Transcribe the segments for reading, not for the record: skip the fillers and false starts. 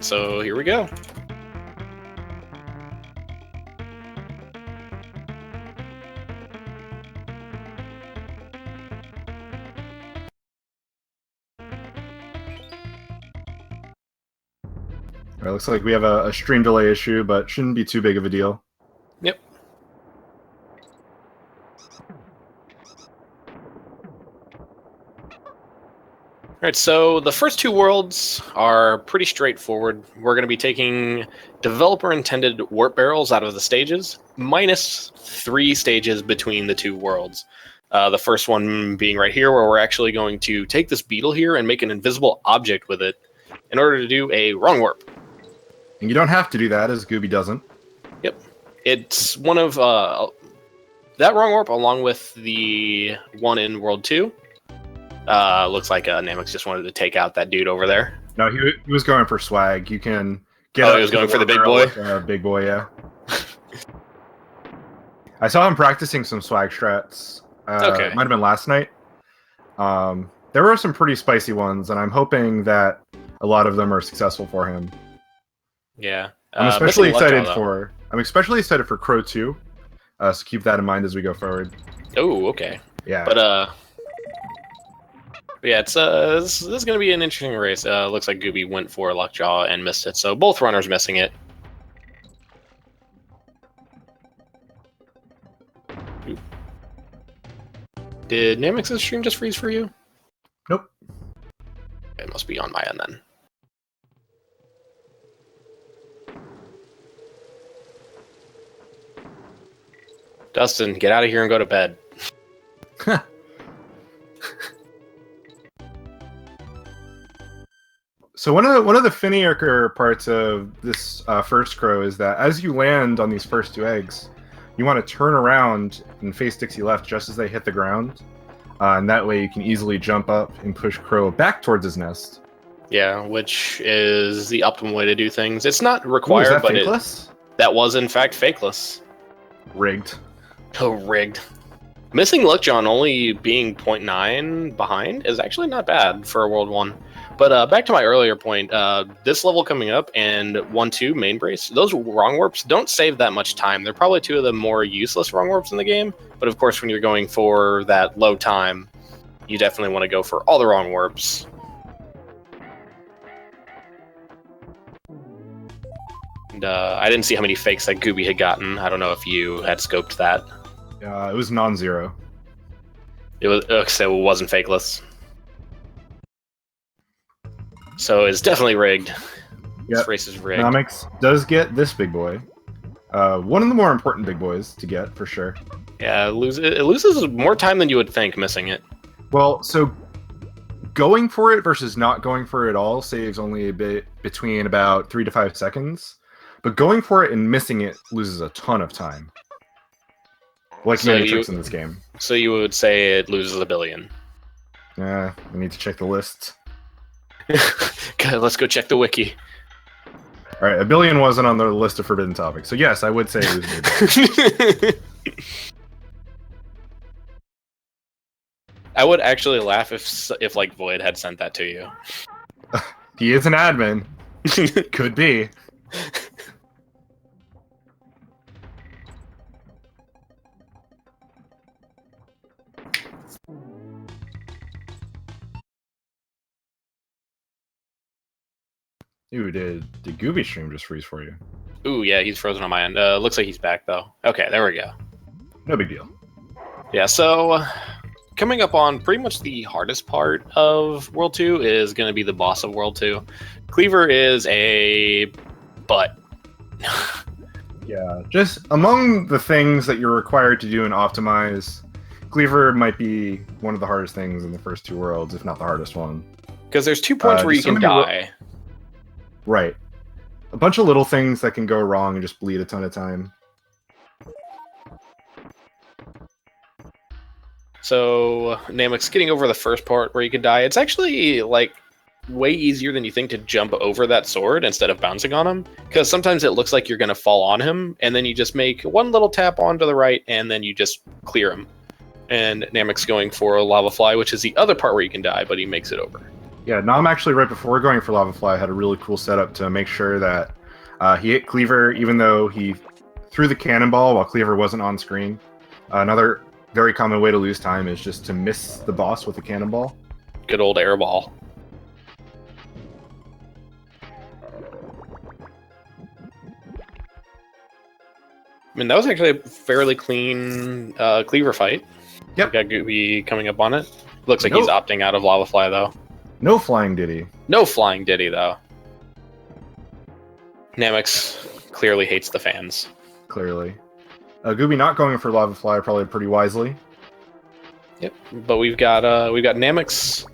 so here we go. It looks like we have a stream delay issue, but shouldn't be too big of a deal. Yep. Alright, so the first two worlds are pretty straightforward. We're going to be taking developer-intended warp barrels out of the stages, minus 3 stages between the two worlds. The first one being right here, where we're actually going to take this beetle here and make an invisible object with it in order to do a wrong warp. And you don't have to do that, as Gooby doesn't. Yep. It's one of that wrong warp, along with the one in World 2. Looks like Namux just wanted to take out that dude over there. No, he was going for swag. You can get. Oh, he was going for the big boy? Big boy, yeah. I saw him practicing some swag strats. Okay. Might have been last night. There were some pretty spicy ones, and I'm hoping that a lot of them are successful for him. Yeah. I'm especially excited for Crow 2. So keep that in mind as we go forward. Oh, okay. Yeah. But yeah, it's this is going to be an interesting race. Looks like Gooby went for Lockjaw and missed it, so both runners missing it. Oop. Did Namux's stream just freeze for you? Nope. It must be on my end then. Dustin, get out of here and go to bed. So one of the funnier parts of this first crow is that as you land on these first 2 eggs, you want to turn around and face Dixie left just as they hit the ground, and that way you can easily jump up and push Crow back towards his nest. Yeah, which is the optimal way to do things. It's not required, Ooh, is that but fakeless? That was in fact fakeless. Rigged. Oh, rigged. Missing Lockjaw only being 0.9 behind is actually not bad for a World 1. But back to my earlier point, this level coming up and 1-2 main brace, those wrong warps don't save that much time. They're probably 2 of the more useless wrong warps in the game. But of course, when you're going for that low time, you definitely want to go for all the wrong warps. And I didn't see how many fakes that Gooby had gotten. I don't know if you had scoped that. It was non-zero. It was so it wasn't fakeless. So it's definitely rigged. Yep. This race is rigged. Namux does get this big boy. One of the more important big boys to get, for sure. Yeah, it loses more time than you would think missing it. Well, so going for it versus not going for it at all saves only a bit between about 3 to 5 seconds. But going for it and missing it loses a ton of time. Like many tricks in this game. So you would say it loses a billion. Yeah, I need to check the lists. Okay, let's go check the wiki. Alright, a billion wasn't on the list of forbidden topics. So yes, I would say it loses a billion. I would actually laugh if like Void had sent that to you. He is an admin. Could be. Ooh, did Gooby stream just freeze for you? Ooh, yeah, he's frozen on my end. Looks like he's back, though. Okay, there we go. No big deal. Yeah, so coming up on pretty much the hardest part of World 2 is going to be the boss of World 2. Cleaver is a butt. Yeah, just among the things that you're required to do and optimize, Cleaver might be one of the hardest things in the first 2 worlds, if not the hardest one. Because there's 2 points where you can die. Right. A bunch of little things that can go wrong and just bleed a ton of time. So, Namux, getting over the first part where you can die, it's actually, like, way easier than you think to jump over that sword instead of bouncing on him. Because sometimes it looks like you're going to fall on him, and then you just make one little tap onto the right, and then you just clear him. And Namux going for a lava fly, which is the other part where you can die, but he makes it over. Yeah, Nam actually right before going for Lava Fly had a really cool setup to make sure that he hit Cleaver even though he threw the cannonball while Cleaver wasn't on screen. Another very common way to lose time is just to miss the boss with the cannonball. Good old airball. I mean, that was actually a fairly clean Cleaver fight. Yep. We got Gooby coming up on it. Looks like he's opting out of Lava Fly, though. No flying Diddy. No flying Diddy, though. Namux clearly hates the fans. Clearly. Gooby not going for Lava Fly probably pretty wisely. Yep, but we've got Namux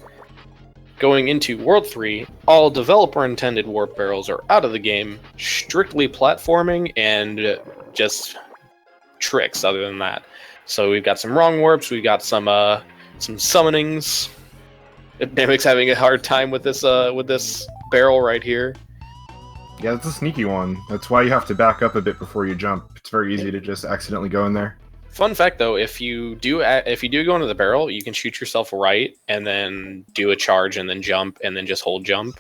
going into World 3. All developer-intended warp barrels are out of the game. Strictly platforming and just tricks other than that. So we've got some wrong warps, we've got some summonings. Namux having a hard time with this barrel right here. Yeah, that's a sneaky one. That's why you have to back up a bit before you jump. It's very easy to just accidentally go in there. Fun fact though, if you do go into the barrel, you can shoot yourself right and then do a charge and then jump and then just hold jump.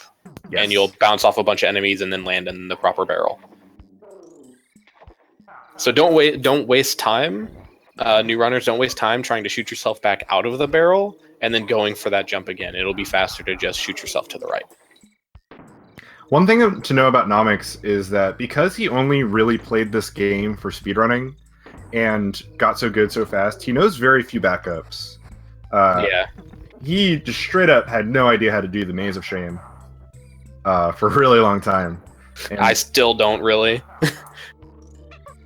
Yes. And you'll bounce off a bunch of enemies and then land in the proper barrel. So don't waste time. New runners, don't waste time trying to shoot yourself back out of the barrel and then going for that jump again. It'll be faster to just shoot yourself to the right. One thing to know about Namux is that because he only really played this game for speedrunning and got so good so fast, he knows very few backups. Yeah. He just straight up had no idea how to do the Maze of Shame for a really long time. And I still don't really.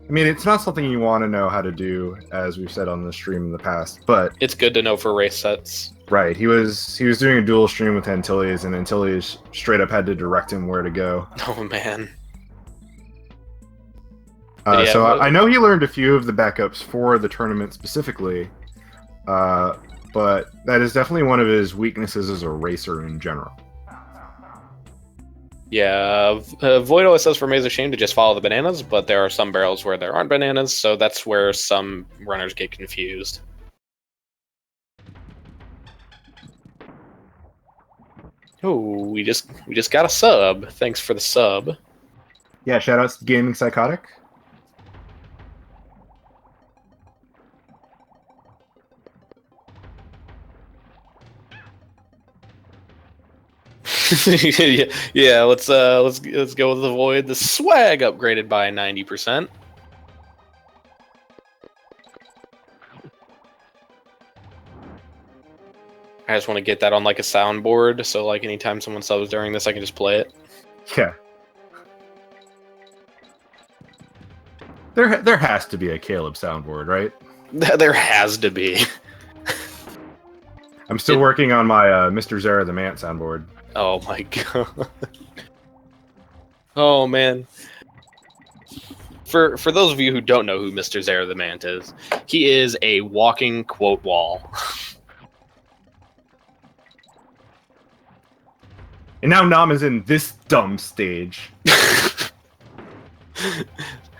I mean, it's not something you want to know how to do, as we've said on the stream in the past, but it's good to know for race sets. Right, he was doing a dual stream with Antilles, and Antilles straight up had to direct him where to go. Oh man! I know he learned a few of the backups for the tournament specifically, but that is definitely one of his weaknesses as a racer in general. Yeah, Voido says for Maze of Shame to just follow the bananas, but there are some barrels where there aren't bananas, so that's where some runners get confused. Oh, we just got a sub. Thanks for the sub. Yeah, shoutouts to Gaming Psychotic. yeah, let's go with the Void. The swag upgraded by 90%. I just want to get that on like a soundboard, so like anytime someone subs during this, I can just play it. Yeah. There has to be a Caleb soundboard, right? There has to be. I'm still working on my Mr. Zara the Mant soundboard. Oh my god. Oh man. For those of you who don't know who Mr. Zara the Mant is, he is a walking quote wall. And now Nam is in this dumb stage.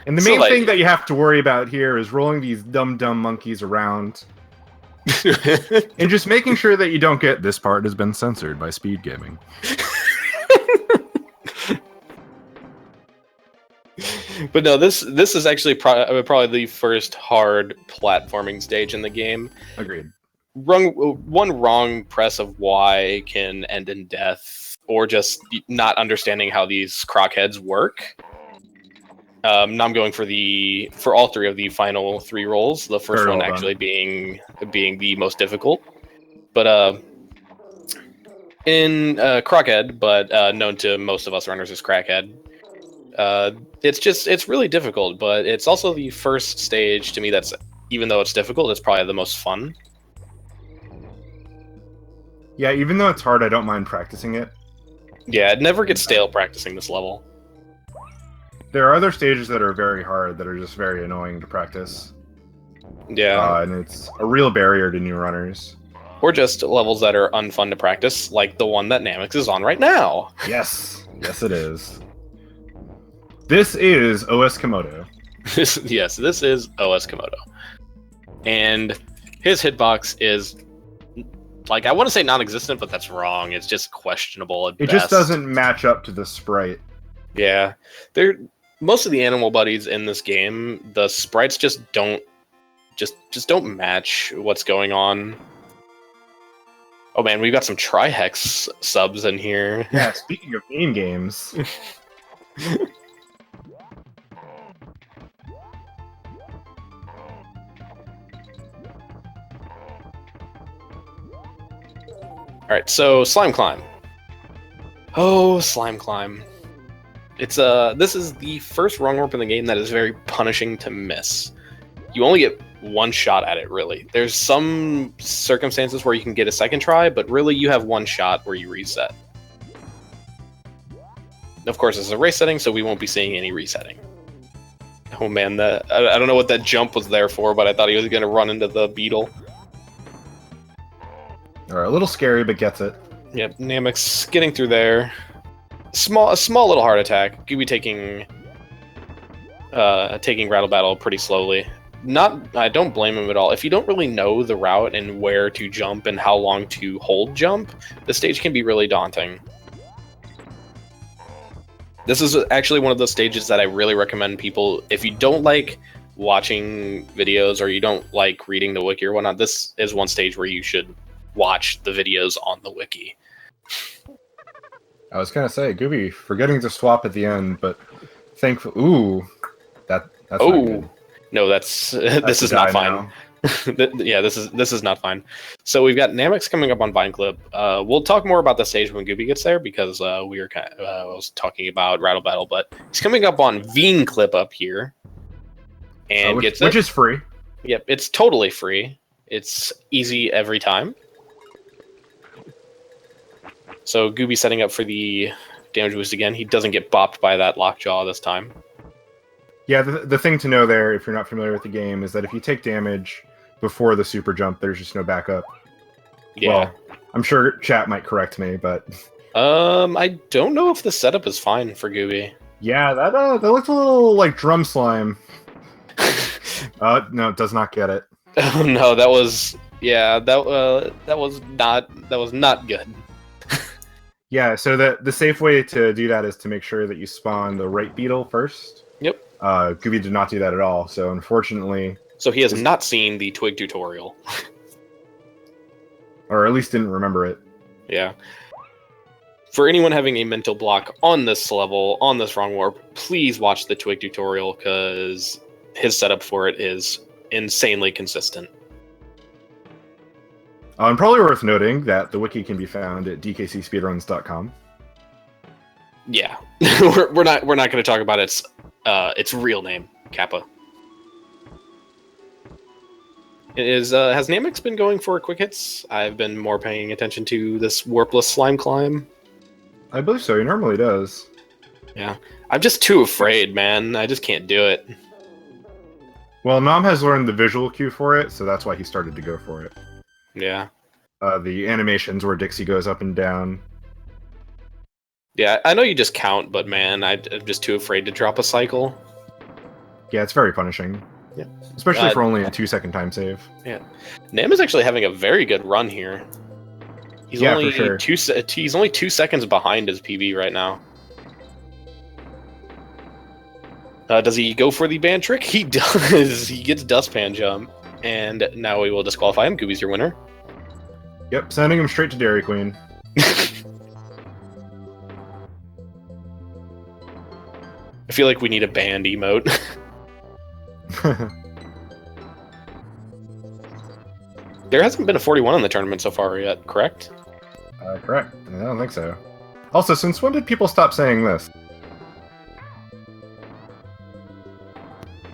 And the main thing that you have to worry about here is rolling these dumb monkeys around. And just making sure that you don't get this part has been censored by Speed Gaming. But no, this is actually probably the first hard platforming stage in the game. Agreed. One wrong press of Y can end in death, or just not understanding how these crockheads work. Now I'm going for all three of the final three rolls. The first one actually being the most difficult, but in Crockhead, but known to most of us runners as Crackhead. It's really difficult, but it's also the first stage to me that's, even though it's difficult, it's probably the most fun. Yeah, even though it's hard, I don't mind practicing it. Yeah, it never gets stale practicing this level. There are other stages that are very hard that are just very annoying to practice. Yeah. And it's a real barrier to new runners. Or just levels that are unfun to practice, like the one that Namux is on right now. Yes. Yes, it is. This is OS Komodo. Yes, this is OS Komodo. And his hitbox is Like, I want to say non-existent, but that's wrong. It's just questionable at It best. just doesn't match up to the sprite. Yeah. Most of the animal buddies in this game, the sprites just don't don't match what's going on. Oh man, we've got some Trihex subs in here. Yeah, speaking of game games. Alright, so Slime Climb. Oh, Slime Climb. It's this is the first wrong warp in the game that is very punishing to miss. You only get one shot at it, really. There's some circumstances where you can get a second try, but really you have one shot where you reset. Of course, it's a race setting, so we won't be seeing any resetting. Oh man, I don't know what that jump was there for, but I thought he was going to run into the beetle. Alright, a little scary, but gets it. Yep, Namux getting through there. A small little heart attack. Gooby taking Rattle Battle pretty slowly. I don't blame him at all. If you don't really know the route and where to jump and how long to hold jump, the stage can be really daunting. This is actually one of those stages that I really recommend people, if you don't like watching videos or you don't like reading the wiki or whatnot, this is one stage where you should watch the videos on the wiki. I was gonna say, Gooby, forgetting to swap at the end, but thankful. Ooh, that's not good. No, this is not fine. Yeah, this is not fine. So we've got Namux coming up on Vine Clip. We'll talk more about the stage when Gooby gets there because I was talking about Rattle Battle, but he's coming up on Vine Clip up here, and which is free. Yep, it's totally free. It's easy every time. So Gooby setting up for the damage boost again. He doesn't get bopped by that lockjaw this time. Yeah, the thing to know there, if you're not familiar with the game, is that if you take damage before the super jump, there's just no backup. Yeah. Well, I'm sure chat might correct me, but... I don't know if the setup is fine for Gooby. Yeah, that looks a little like drum slime. No, it does not get it. Oh no, that was... Yeah, that was not good. Yeah, so the safe way to do that is to make sure that you spawn the right beetle first. Yep. Gooby did not do that at all, so unfortunately... So he has not seen the Twig tutorial. Or at least didn't remember it. Yeah. For anyone having a mental block on this level, on this wrong warp, please watch the Twig tutorial, because his setup for it is insanely consistent. And probably worth noting that the wiki can be found at dkcspeedruns.com. Yeah, we're not going to talk about its real name, Kappa. Has Namux been going for quick hits? I've been more paying attention to this warpless slime climb. I believe so. He normally does. Yeah, I'm just too afraid, man. I just can't do it. Well, Nam has learned the visual cue for it, so that's why he started to go for it. Yeah. The animations where Dixie goes up and down. Yeah, I know you just count, but man, I'm just too afraid to drop a cycle. Yeah, it's very punishing. Yeah. Especially for only a 2-second time save. Yeah. Nam is actually having a very good run here. He's only for sure. He's only 2 seconds behind his PB right now. Does he go for the ban trick? He does. He gets dustpan jump, and now we will disqualify him. Gooby's your winner. Yep, sending him straight to Dairy Queen. I feel like we need a banned emote. There hasn't been a 41 in the tournament so far yet, correct? Correct. I don't think so. Also, since when did people stop saying this?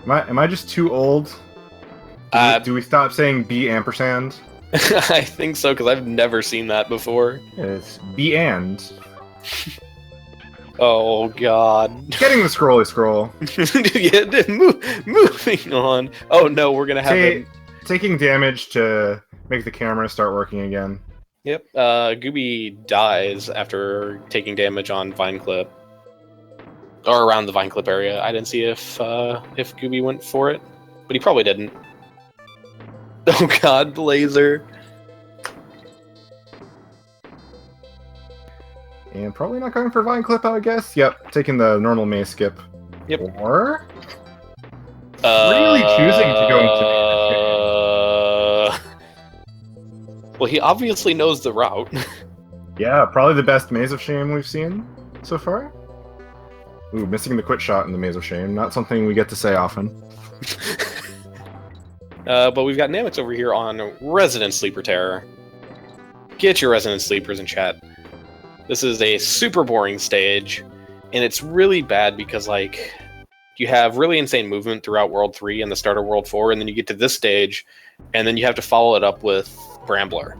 Am I just too old? Do we stop saying B ampersand? I think so, because I've never seen that before. It's B and. Oh god. Getting the scrolly scroll. Yeah, moving on. Oh no, we're gonna have him. Taking damage to make the camera start working again. Yep. Gooby dies after taking damage on Vine Clip. Or around the Vine Clip area. I didn't see if Gooby went for it, but he probably didn't. Oh god, Blazer. And probably not going for Vine Clip, I would guess. Yep, taking the normal maze skip. Yep. Or really choosing to go into well, he obviously knows the route. Yeah, probably the best Maze of Shame we've seen so far. Ooh, missing the quit shot in the Maze of Shame. Not something we get to say often. But we've got Namux over here on Resident Sleeper Terror. Get your Resident Sleepers in chat. This is a super boring stage, and it's really bad because, like, you have really insane movement throughout World 3 and the start of World 4, and then you get to this stage, and then you have to follow it up with Brambler.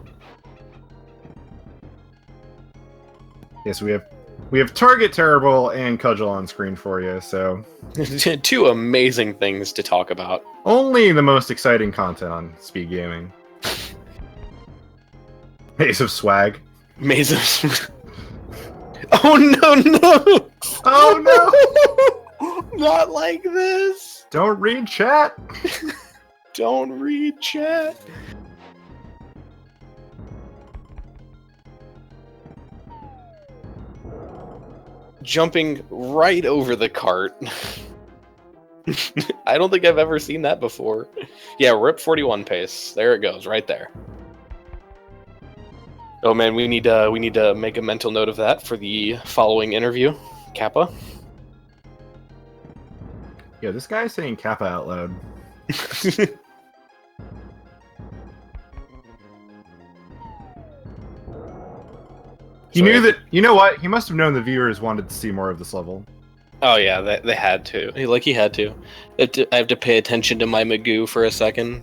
Yes, we have Target Terrible and Cudgel on screen for you, so... Two amazing things to talk about. Only the most exciting content on Speed Gaming. Maze of Swag. Maze of... Oh no, no! Oh no! Not like this! Don't read chat! Don't read chat! Jumping right over the cart. I don't think I've ever seen that before. Yeah, rip 41 pace. There it goes, right there. Oh man, we need to make a mental note of that for the following interview. Kappa. Yeah, this guy's saying Kappa out loud. He knew that. You know what? He must have known the viewers wanted to see more of this level. Oh yeah, they had to. Like he had to. I have to pay attention to my Magoo for a second.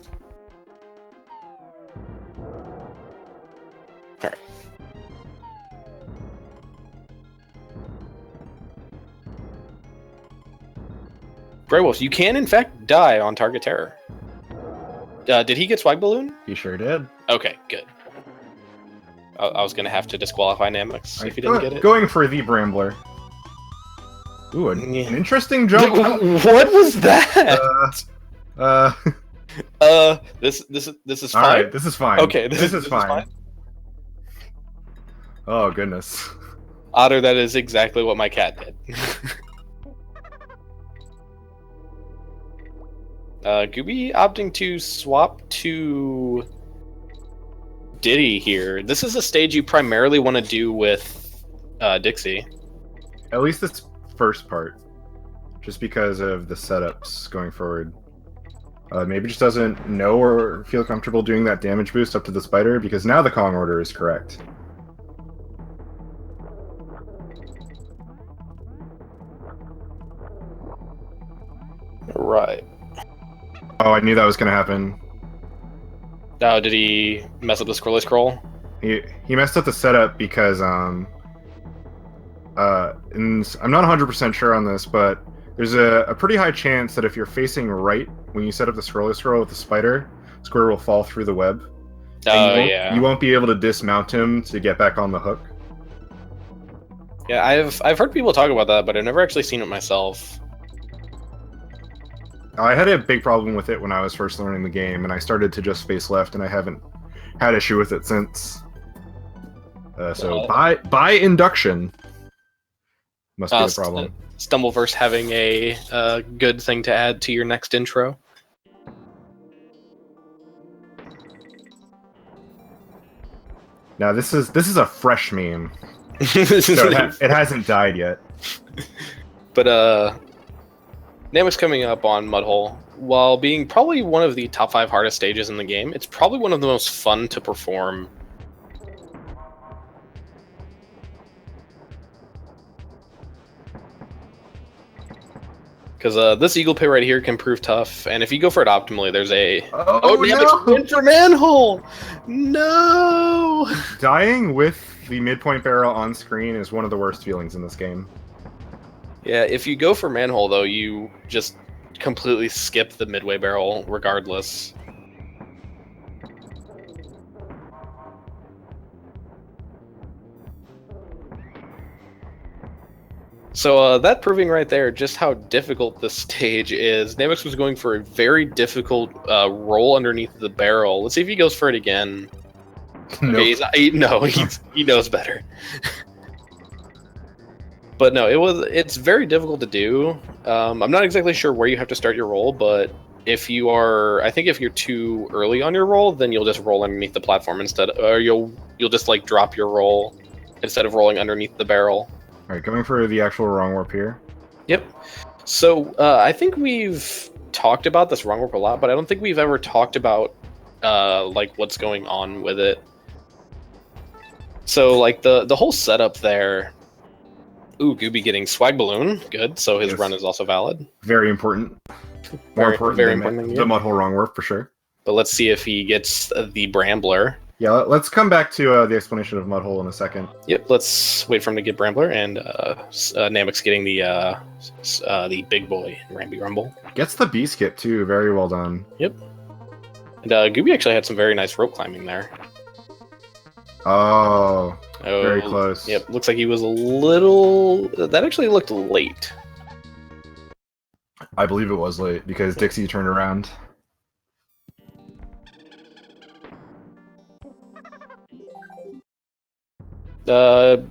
All right. Grey Wolf, you can in fact die on Target Terror. Did he get Swag Balloon? He sure did. Okay, good. I was gonna have to disqualify Namux if he didn't get it. Going for the Brambler. Ooh, an interesting jump. What was that? This is fine. All right, this is fine. Okay, this is fine. Oh goodness. Otter, that is exactly what my cat did. Gooby opting to swap to Diddy here. This is a stage you primarily want to do with Dixie. At least this first part. Just because of the setups going forward. Maybe just doesn't know or feel comfortable doing that damage boost up to the spider, because now the Kong order is correct. Right. Oh, I knew that was going to happen. Oh, did he mess up the scroll? He messed up the setup because and I'm not 100% sure on this, but there's a pretty high chance that if you're facing right when you set up the scroll with the spider, Squirrel will fall through the web. Oh, yeah. You won't be able to dismount him to get back on the hook. Yeah, I've heard people talk about that, but I've never actually seen it myself. I had a big problem with it when I was first learning the game, and I started to just face left, and I haven't had issue with it since. So by induction must be the problem. Stumbleverse having a good thing to add to your next intro. Now this is a fresh meme, so it hasn't died yet. But Namux coming up on Mudhole, while being probably one of the top 5 hardest stages in the game, it's probably one of the most fun to perform. Because this Eagle Pit right here can prove tough, and if you go for it optimally, there's a... Oh Namux went for Manhole! No! Dying with the midpoint barrel on screen is one of the worst feelings in this game. Yeah, if you go for Manhole, though, you just completely skip the midway barrel regardless. So that proving right there just how difficult this stage is. Namux was going for a very difficult roll underneath the barrel. Let's see if he goes for it again. Nope. Okay, he knows better. But no, it's very difficult to do. I'm not exactly sure where you have to start your roll, but if you're too early on your roll, then you'll just roll underneath the platform instead, or you'll just like drop your roll instead of rolling underneath the barrel. All right, going for the actual wrong warp here. Yep. So I think we've talked about this wrong warp a lot, but I don't think we've ever talked about like what's going on with it. So like the whole setup there. Ooh, Gooby getting swag balloon. Good. So his run is also valid. Very important. More important than the mud hole wrong warp for sure. But let's see if he gets the Brambler. Yeah, let's come back to the explanation of mud hole in a second. Yep, let's wait for him to get Brambler, and Namux getting the big boy Ramby Rumble. Gets the B skip too. Very well done. Yep. And Gooby actually had some very nice rope climbing there. Oh, very close. Yep, looks like he was a little... That actually looked late. I believe it was late, because Dixie turned around.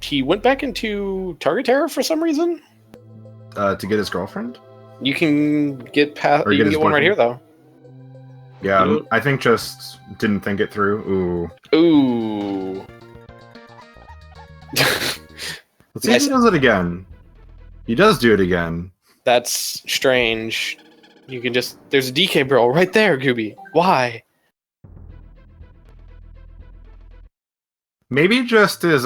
He went back into Target Terror for some reason? To get his girlfriend? You can get past... You can get one right here, though. Yeah, I think just didn't think it through. Ooh. Let's see if he does it again. He does do it again. That's strange. You can just... There's a DK barrel right there, Gooby. Why? Maybe just is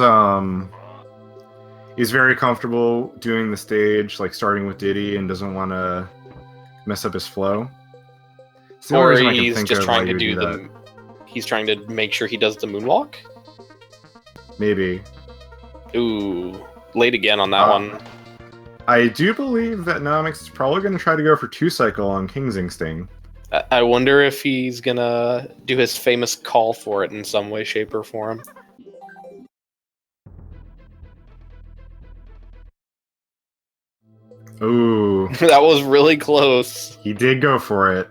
he's very comfortable doing the stage, like starting with Diddy, and doesn't want to mess up his flow. Or he's just trying to do the... He's trying to make sure he does the moonwalk? Maybe. Ooh. Late again on that one. I do believe that Namux is probably going to try to go for 2-cycle on King's Instinct. I wonder if he's going to do his famous call for it in some way, shape, or form. Ooh. That was really close. He did go for it.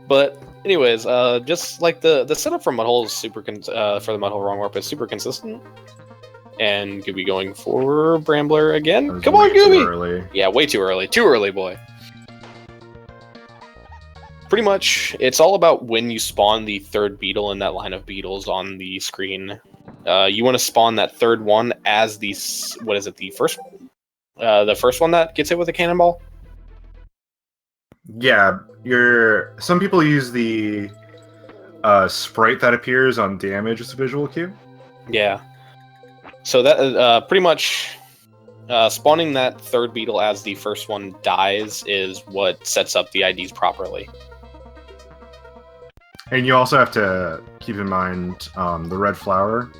But anyways, just like the setup for Mudhole is super for the Mudhole wrong warp is super consistent. And Gooby going for Brambler again. Come on, Gooby! Yeah, way too early. Too early, boy. Pretty much, it's all about when you spawn the third beetle in that line of beetles on the screen. You want to spawn that third one as the the first one that gets hit with a cannonball. Yeah, some people use the sprite that appears on damage as a visual cue. Yeah. So that pretty much spawning that third beetle as the first one dies is what sets up the IDs properly. And you also have to keep in mind the red flower.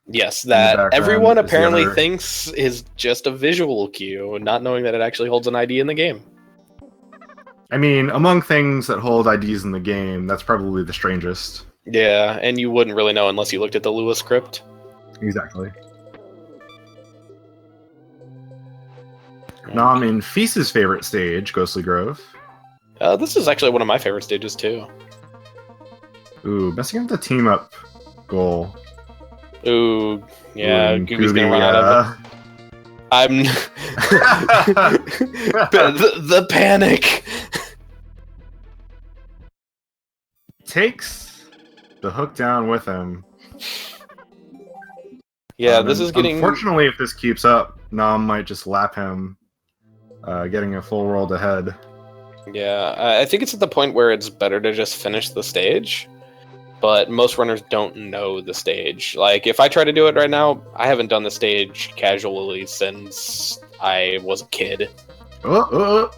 Yes, that everyone apparently thinks is just a visual cue, not knowing that it actually holds an ID in the game. I mean, among things that hold IDs in the game, that's probably the strangest. Yeah, and you wouldn't really know unless you looked at the Lua script. Exactly. Now I'm in Feast's favorite stage, Ghostly Grove. This is actually one of my favorite stages, too. Ooh, messing up the team-up goal. Ooh, yeah, Gooby's gonna run out of it. I'm... the panic! Takes the hook down with him. Yeah, this is getting... Unfortunately, if this keeps up, Nam might just lap him, getting a full roll ahead. Yeah, I think it's at the point where it's better to just finish the stage. But most runners don't know the stage. Like, if I try to do it right now, I haven't done the stage casually since I was a kid. Oh,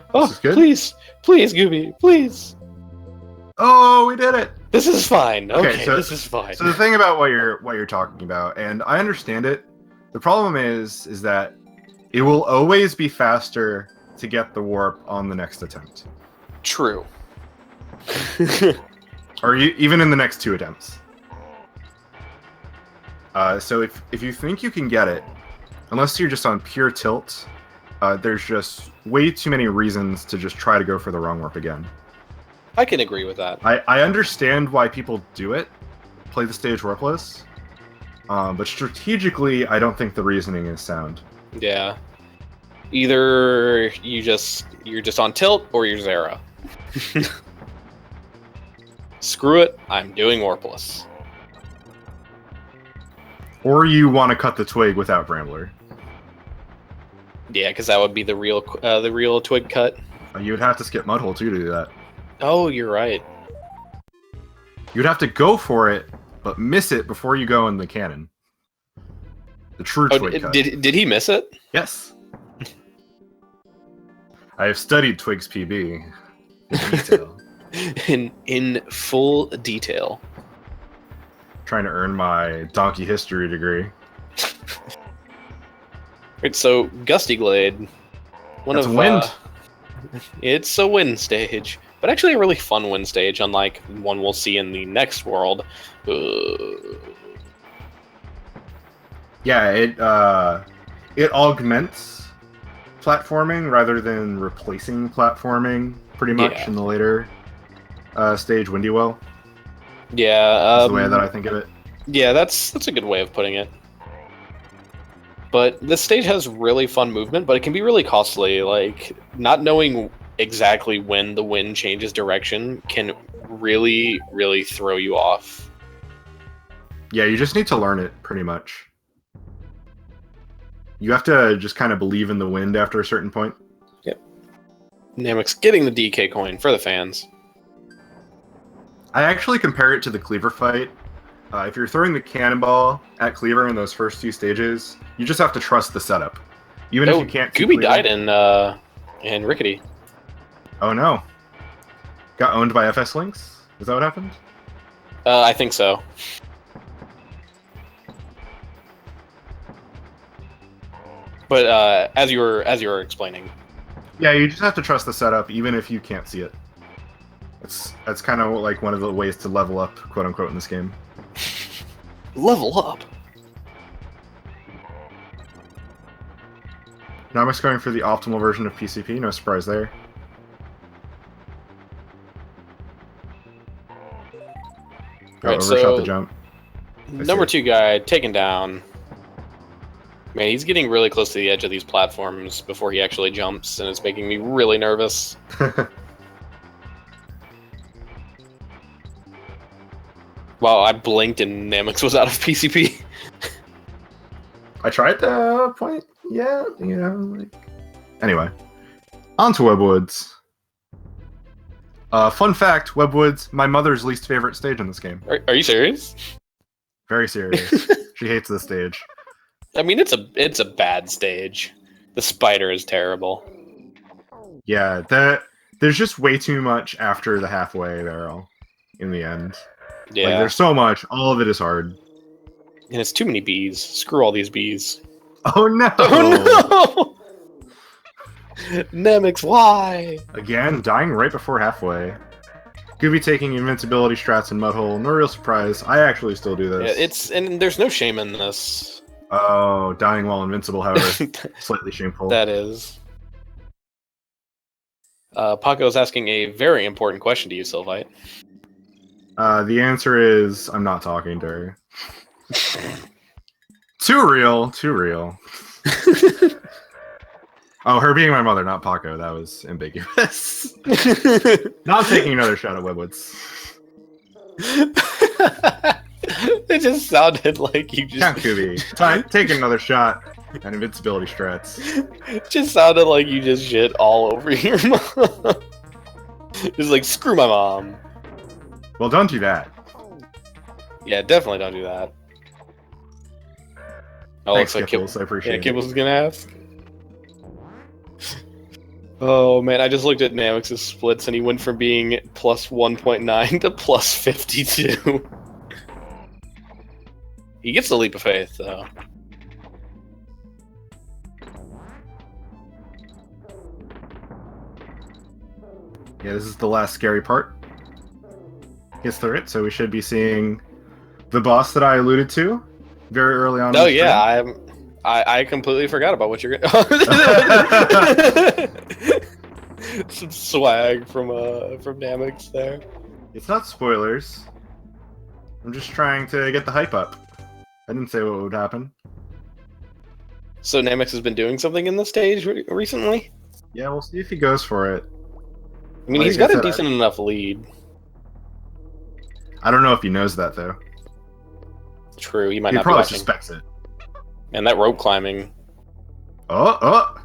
please, Gooby, please. Oh, we did it. This is fine. Okay, so, this is fine. So the thing about what you're talking about, and I understand it, the problem is that it will always be faster to get the warp on the next attempt. True. Or even in the next 2 attempts. So if you think you can get it, unless you're just on pure tilt, there's just way too many reasons to just try to go for the wrong warp again. I can agree with that. I understand why people do it, play the stage warpless, But strategically, I don't think the reasoning is sound. Yeah. Either you're just on tilt or you're Zera. Screw it, I'm doing Orplus. Or you want to cut the twig without Brambler. Yeah, because that would be the real twig cut. You would have to skip Mudhole too to do that. Oh, you're right. You'd have to go for it, but miss it before you go in the cannon. The true twig cut. Did he miss it? Yes. I have studied Twig's PB in detail. in full detail. Trying to earn my donkey history degree. Right, so Gusty Glade, That's wind. It's a wind stage, but actually a really fun wind stage, unlike one we'll see in the next world. Yeah, it augments platforming rather than replacing platforming, pretty much, in the later stage, Windy Well. Yeah, that's the way that I think of it. Yeah, that's a good way of putting it. But this stage has really fun movement, but it can be really costly. Like, not knowing exactly when the wind changes direction can really, really throw you off. Yeah, you just need to learn it, pretty much. You have to just kind of believe in the wind after a certain point. Yep. Namux getting the DK coin for the fans. I actually compare it to the Cleaver fight. If you're throwing the cannonball at Cleaver in those first two stages, you just have to trust the setup. Even if you can't... Gooby died in Rickety. Oh no. Got owned by FS Links? Is that what happened? I think so. But as you were explaining, yeah, you just have to trust the setup, even if you can't see it. That's kind of like one of the ways to level up, quote unquote, in this game. Level up. Now I'm just going for the optimal version of PCP. No surprise there. Right, overshot so the jump. Number 2 guy taken down. Man, he's getting really close to the edge of these platforms before he actually jumps, and it's making me really nervous. Wow, I blinked and Namux was out of PCP. I tried to point, yeah, you know, like... Anyway, on to Webwoods. Fun fact, Webwoods, my mother's least favorite stage in this game. Are you serious? Very serious. She hates this stage. I mean, it's a bad stage. The spider is terrible. Yeah, there's just way too much after the halfway barrel in the end. Yeah. Like, there's so much. All of it is hard. And it's too many bees. Screw all these bees. Oh no! Oh no! Namux, why? Again, dying right before halfway. Gooby taking invincibility strats in Mudhole. No real surprise. I actually still do this. Yeah, and there's no shame in this. Oh, dying while invincible, however, slightly shameful. That is. Paco's asking a very important question to you, Sylvite. The answer is, I'm not talking to her. Too real, too real. Oh, her being my mother, not Paco. That was ambiguous. Not taking another shot at Webwoods. It just sounded like you just... CountGooby, take another shot at invincibility strats. It just sounded like you just shit all over your mom. Just like, screw my mom. Well, don't do that. Yeah, definitely don't do that. Oh, Thanks, looks like Kibbles, I appreciate it. Kibbles is gonna ask. Oh man, I just looked at Namux's splits and he went from being plus 1.9 to plus 52. He gets the leap of faith, though. Yeah, this is the last scary part. Gets through it, so we should be seeing the boss that I alluded to very early on. Oh yeah, I completely forgot about what you're gonna. Some swag from Namux there. It's not spoilers. I'm just trying to get the hype up. I didn't say what would happen. So Namux has been doing something in the stage recently? Yeah, we'll see if he goes for it. I mean, Like he's I got a said, decent enough lead. I don't know if he knows that, though. True, he might He not be probably watching. suspects it. And that rope climbing. Oh!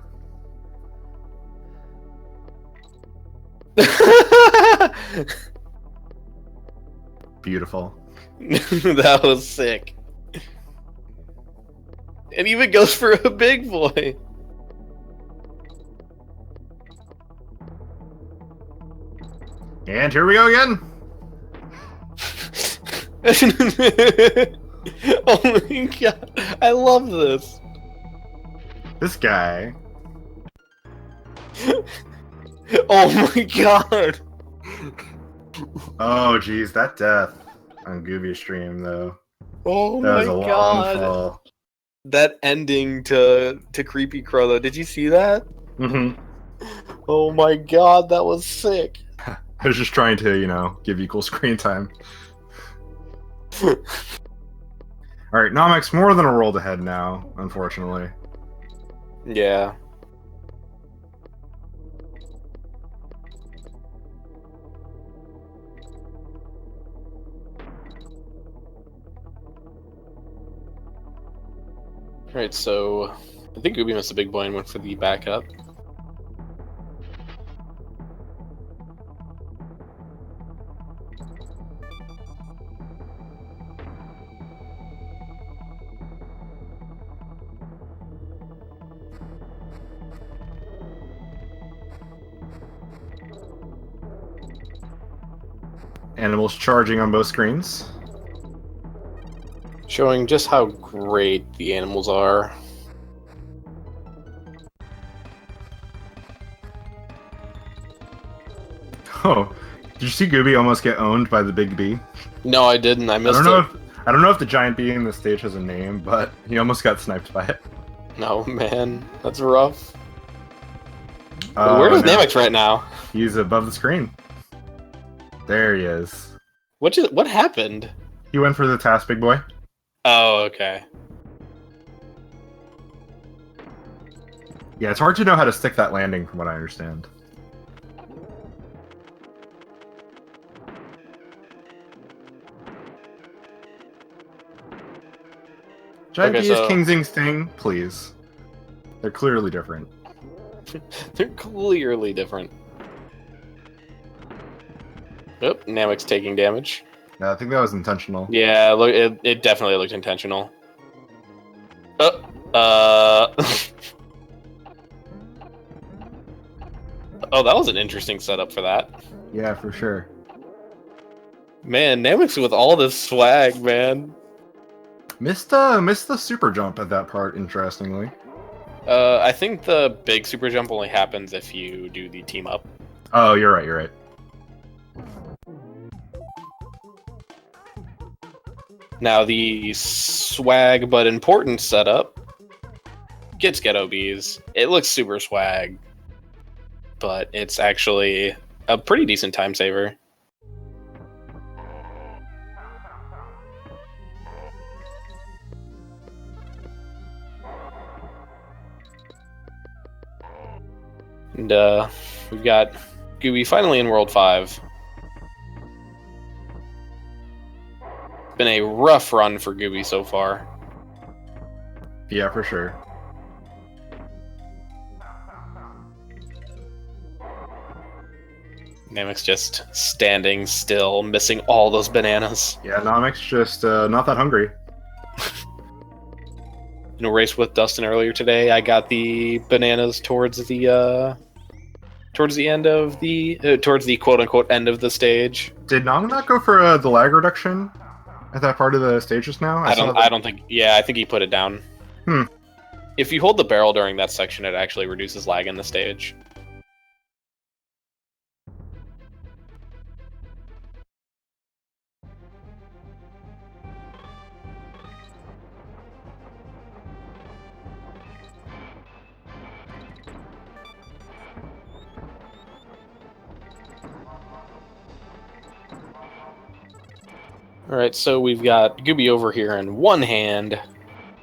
Beautiful. That was sick. And even goes for a big boy. And here we go again! Oh my god, I love this. This guy. Oh my god. Oh, geez, that death on Gooby's stream, though. Oh That my was a long god. fall. That ending to Creepy Crow, though, did you see that? Mm-hmm. Oh my god, that was sick. I was just trying to, you know, give equal screen time. Alright, Namux more than a world ahead now, unfortunately. Yeah. Alright, so I think Gooby missed a big boy and went for the backup. Animals charging on both screens. Showing just how great the animals are. Oh, did you see Gooby almost get owned by the big bee? No, I didn't. I missed I don't know if the giant bee in the stage has a name, but he almost got sniped by it. No, man. That's rough. Oh, Where is no. Namux right now? He's above the screen. There he is. What happened? He went for the task, big boy. Oh, okay. Yeah, it's hard to know how to stick that landing, from what I understand. Giant Okay, bee is so- King Zing's thing, please. They're clearly different. They're clearly different. Oop, Namux taking damage. Yeah, I think that was intentional. Yeah, look, it definitely looked intentional. Oh, oh, that was an interesting setup for that. Yeah, for sure. Man, Namux with all this swag, man. Missed the super jump at that part, interestingly. I think the big super jump only happens if you do the team up. Oh, you're right, you're right. Now the swag but important setup gets Ghetto Bees. It looks super swag, but it's actually a pretty decent time saver. And we've got Gooby finally in World 5. Been a rough run for Gooby so far. Yeah, for sure. Namux just standing still, missing all those bananas. Yeah, Namix just not that hungry. In a race with Dustin earlier today, I got the bananas towards the end of the towards the quote unquote end of the stage. Did Nam not go for the lag reduction at that part of the stage just now? I don't think. Yeah, I think he put it down. Hmm. If you hold the barrel during that section, it actually reduces lag in the stage. Alright, so we've got Gooby over here in one hand,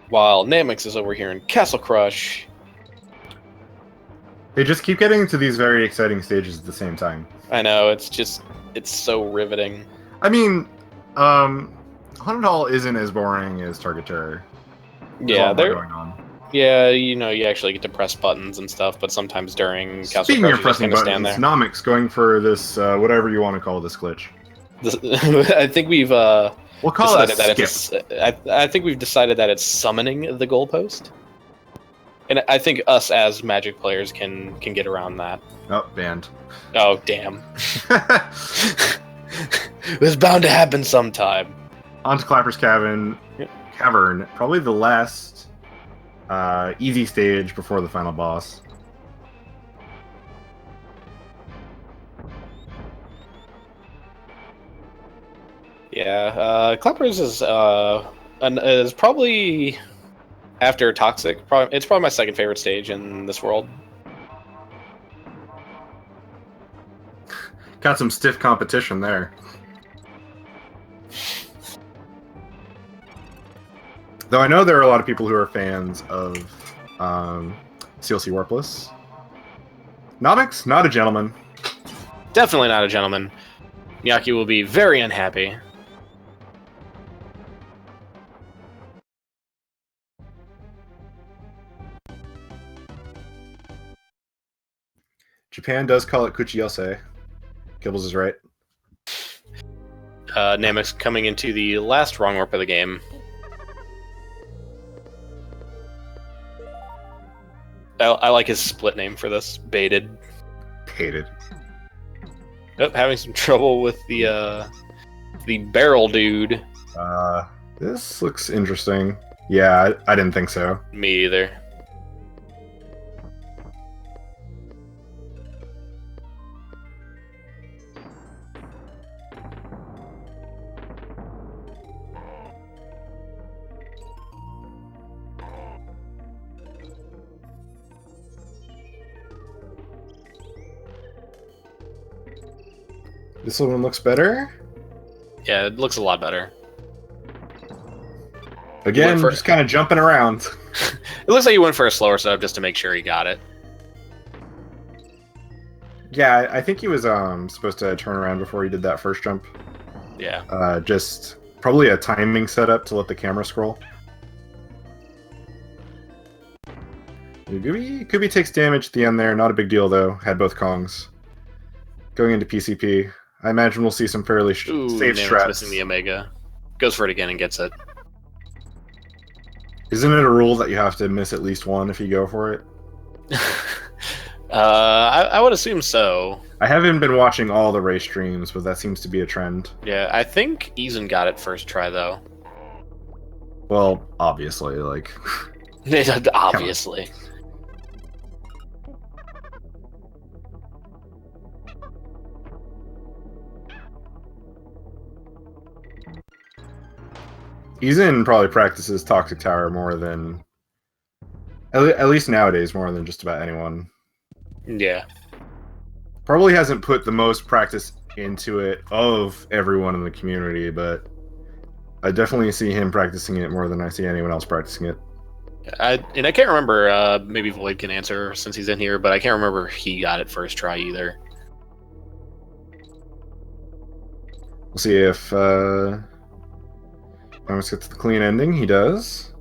while Namux is over here in Castle Crush. They just keep getting to these very exciting stages at the same time. I know, it's so riveting. I mean, Haunted Hall isn't as boring as Target Terror. Yeah, they're going on. Yeah, you actually get to press buttons and stuff, but sometimes during Castle Speaking Crush, of pressing buttons, Namux going for this, whatever you want to call this glitch. I think we've we'll call it a skip. I think we've decided that it's summoning the goalpost, and I think us as Magic players can get around that. Oh, banned. Oh, damn! It was bound to happen sometime. On to Clapper's Cavern. Cavern, probably the last easy stage before the final boss. Yeah, Clappers is probably after Toxic. It's probably my second favorite stage in this world. Got some stiff competition there. Though I know there are a lot of people who are fans of CLC Warpless. Namux, not a gentleman. Definitely not a gentleman. Miyaki will be very unhappy. Japan does call it Kuchiyose. Kibbles is right. Namux coming into the last wrong warp of the game. I like his split name for this. Baited. Baited. Oh, having some trouble with the barrel dude. This looks interesting. Yeah, I didn't think so. Me either. This one looks better? Yeah, it looks a lot better. Again, just kind of jumping around. It looks like you went for a slower setup just to make sure he got it. Yeah, I think he was supposed to turn around before he did that first jump. Yeah. Just probably a timing setup to let the camera scroll. Gooby takes damage at the end there. Not a big deal, though. Had both Kongs. Going into PCP. I imagine we'll see some fairly safe strats. Missing the Omega. Goes for it again and gets it. Isn't it a rule that you have to miss at least one if you go for it? I would assume so. I haven't been watching all the race streams, but that seems to be a trend. Yeah, I think Eason got it first try, though. Well, obviously, like... Obviously. Eason probably practices Toxic Tower more than... At least nowadays, more than just about anyone. Yeah. Probably hasn't put the most practice into it of everyone in the community, but I definitely see him practicing it more than I see anyone else practicing it. I can't remember, maybe Void can answer since he's in here, but I can't remember he got it first try either. We'll see if Thomas gets the clean ending. He does.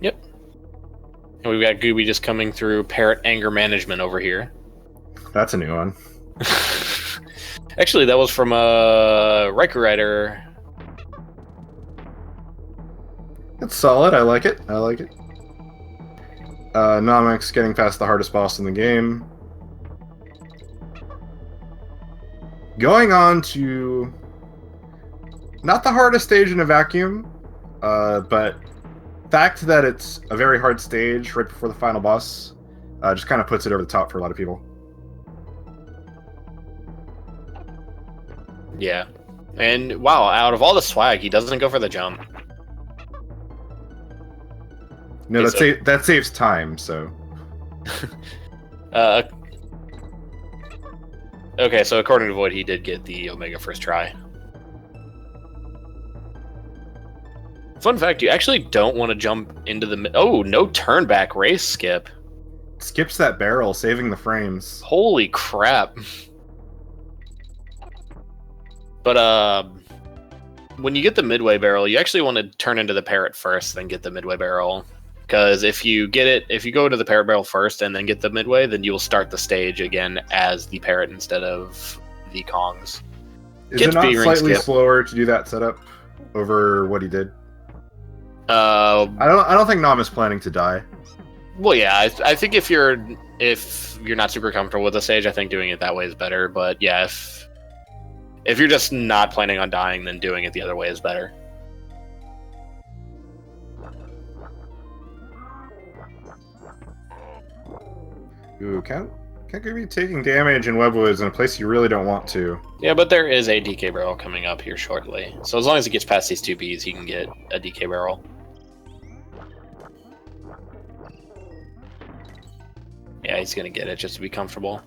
Yep. And we've got Gooby just coming through Parrot Anger Management over here. That's a new one. Actually, that was from Riker Rider. It's solid. I like it. I like it. Namux getting past the hardest boss in the game. Going on to... not the hardest stage in a vacuum, but fact that it's a very hard stage right before the final boss just kind of puts it over the top for a lot of people. Yeah. And wow, out of all the swag, he doesn't go for the jump. No, that saves time, so... Okay, so according to Void, he did get the Omega first try. Fun fact, you actually don't want to jump into the... Oh, no turn back race skip. Skips that barrel, saving the frames. Holy crap. But, when you get the midway barrel, you actually want to turn into the parrot first, then get the midway barrel. Because if you go to the parrot barrel first and then get the midway, then you will start the stage again as the parrot instead of the Kongs. Is it not slightly slower to do that setup over what he did? I don't think Nam is planning to die. Well, yeah, I think if you're not super comfortable with the stage, I think doing it that way is better. But yeah, if you're just not planning on dying, then doing it the other way is better. Ooh, CountGooby taking damage in Webwoods in a place you really don't want to. Yeah, but there is a DK barrel coming up here shortly. So as long as he gets past these 2 Bs, he can get a DK barrel. Yeah, he's gonna get it just to be comfortable.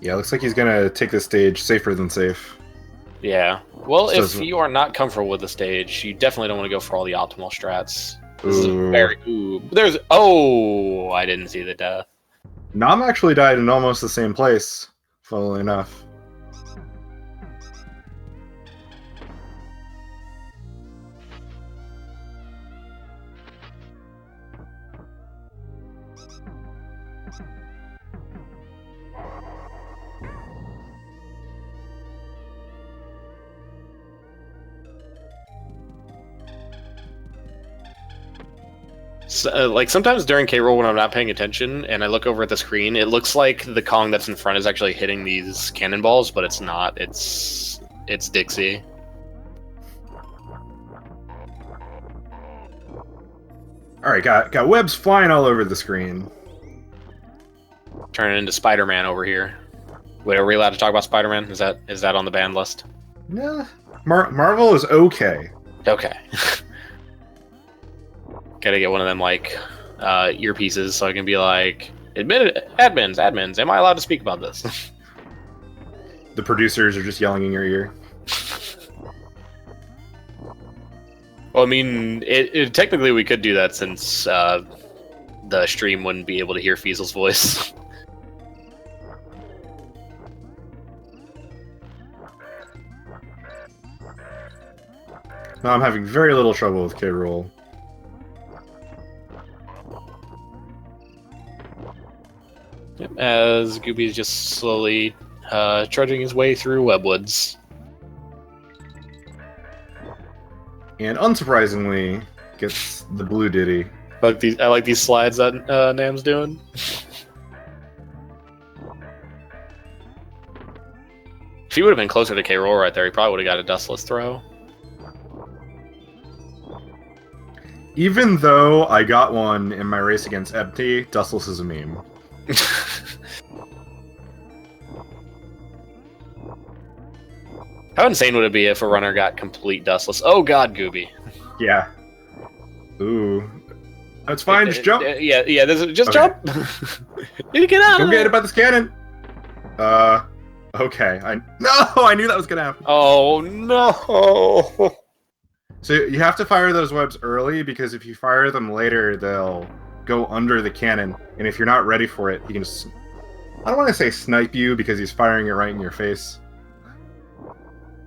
Yeah, looks like he's gonna take this stage safer than safe. Yeah. Well, if you are not comfortable with the stage, you definitely don't want to go for all the optimal strats. This is very... Ooh. There's... Oh! I didn't see the death. Nam actually died in almost the same place, funnily enough. So, like, sometimes during K-roll when I'm not paying attention and I look over at the screen, it looks like the Kong that's in front is actually hitting these cannonballs, but it's not. It's Dixie. Alright, got webs flying all over the screen. Turning into Spider-Man over here. Wait, are we allowed to talk about Spider-Man? Is that on the ban list? Nah. Marvel is okay. Okay. Gotta get one of them, like, earpieces so I can be like, admins, am I allowed to speak about this? The producers are just yelling in your ear. Well, I mean, technically we could do that since the stream wouldn't be able to hear Fiesel's voice. No, I'm having very little trouble with K-roll. As Gooby's just slowly trudging his way through Webwoods. And unsurprisingly, gets the blue ditty. I like these slides that Nam's doing. If he would have been closer to K-roll right there, he probably would have got a dustless throw. Even though I got one in my race against Empty, dustless is a meme. How insane would it be if a runner got complete dustless? Oh god, Gooby. Yeah. Ooh. That's fine, just jump. Yeah, just jump. You get out. Go get it by this cannon. Okay. I knew that was gonna happen. Oh no. So you have to fire those webs early, because if you fire them later, they'll go under the cannon, and if you're not ready for it, he can just... I don't want to say snipe you, because he's firing it right in your face.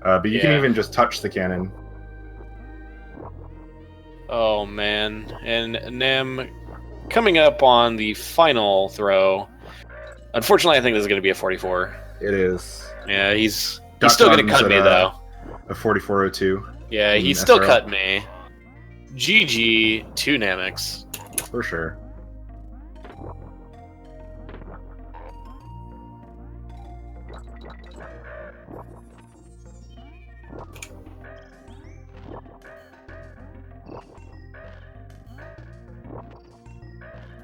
But you can even just touch the cannon. Oh man. And Nam coming up on the final throw. Unfortunately, I think this is going to be a 44. It is. Yeah, he's still going to cut me, though. A 4402. Yeah, he still cut me. GG to Namux. For sure.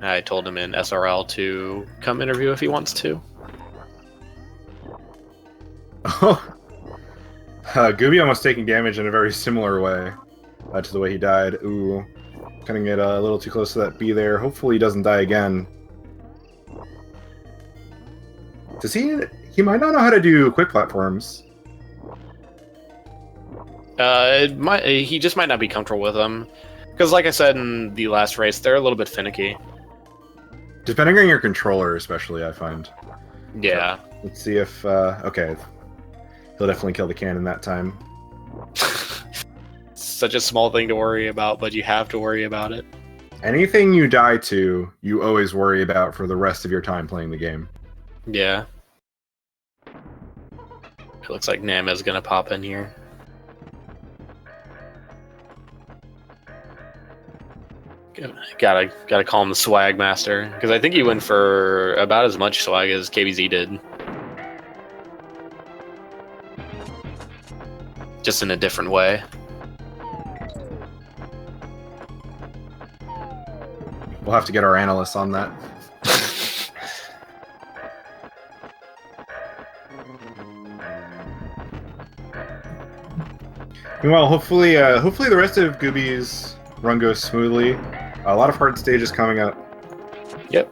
I told him in SRL to come interview if he wants to. Oh. Gooby almost taking damage in a very similar way to the way he died. Ooh. Cutting it a little too close to that B there. Hopefully he doesn't die again. Does he... He might not know how to do quick platforms. He just might not be comfortable with them, because like I said in the last race, they're a little bit finicky. Depending on your controller, especially, I find. Yeah. So, let's see if okay, he'll definitely kill the cannon that time. Such a small thing to worry about, but you have to worry about it. Anything you die to, you always worry about for the rest of your time playing the game. Yeah. It looks like Nama's gonna pop in here. Gotta call him the Swag Master, because I think he went for about as much swag as KBZ did. Just in a different way. We'll have to get our analysts on that. Meanwhile, hopefully the rest of Gooby's run goes smoothly. A lot of hard stages coming up. Yep.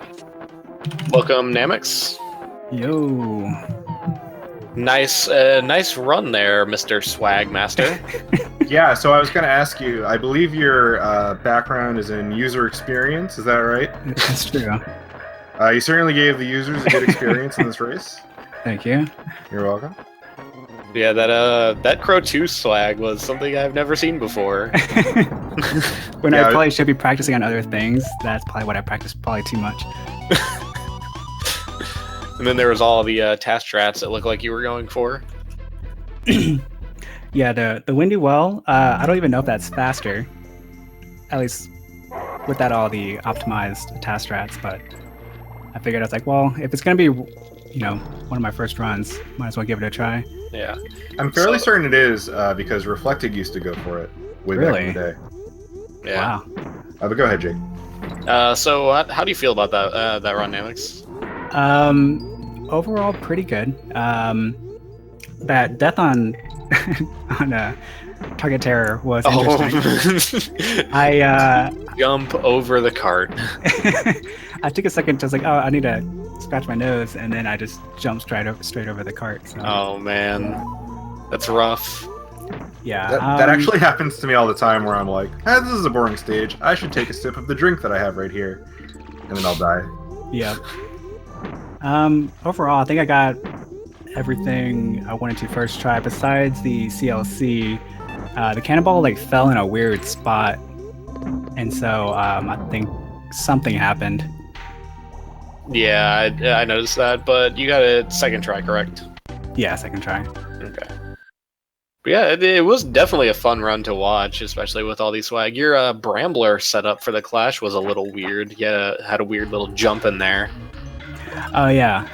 Welcome, Namux. Yo. Nice run there, Mr. Swag Master. Yeah, so I was going to ask you, I believe your background is in user experience, is that right? That's true. You certainly gave the users a good experience in this race. Thank you. You're welcome. Yeah, that Crow 2 swag was something I've never seen before. When I probably should be practicing on other things, that's probably what I practiced probably too much. And then there was all the task strats that looked like you were going for. Yeah, the Windy Well, I don't even know if that's faster. At least without all the optimized task strats, but I figured I was like, well, if it's going to be, one of my first runs, might as well give it a try. Yeah. I'm fairly certain it is, because Reflected used to go for it way back in the day. Yeah. Wow. But go ahead, Jake. So how do you feel about that run, Namux? Overall, pretty good. That death on Target Terror was interesting. I jump over the cart. I took a second to like, oh, I need to scratch my nose, and then I just jumped straight over the cart. So. Oh man, that's rough. Yeah, that actually happens to me all the time, where I'm like, this is a boring stage. I should take a sip of the drink that I have right here, and then I'll die. Yeah. Overall, I think I got everything I wanted to first try. Besides the CLC, the cannonball fell in a weird spot, and so I think something happened. Yeah, I noticed that, but you got a second try, correct? Yeah, second try. Okay. But yeah, it was definitely a fun run to watch, especially with all these swag. Your Brambler setup for the Clash was a little weird. Yeah, had a weird little jump in there. Oh yeah.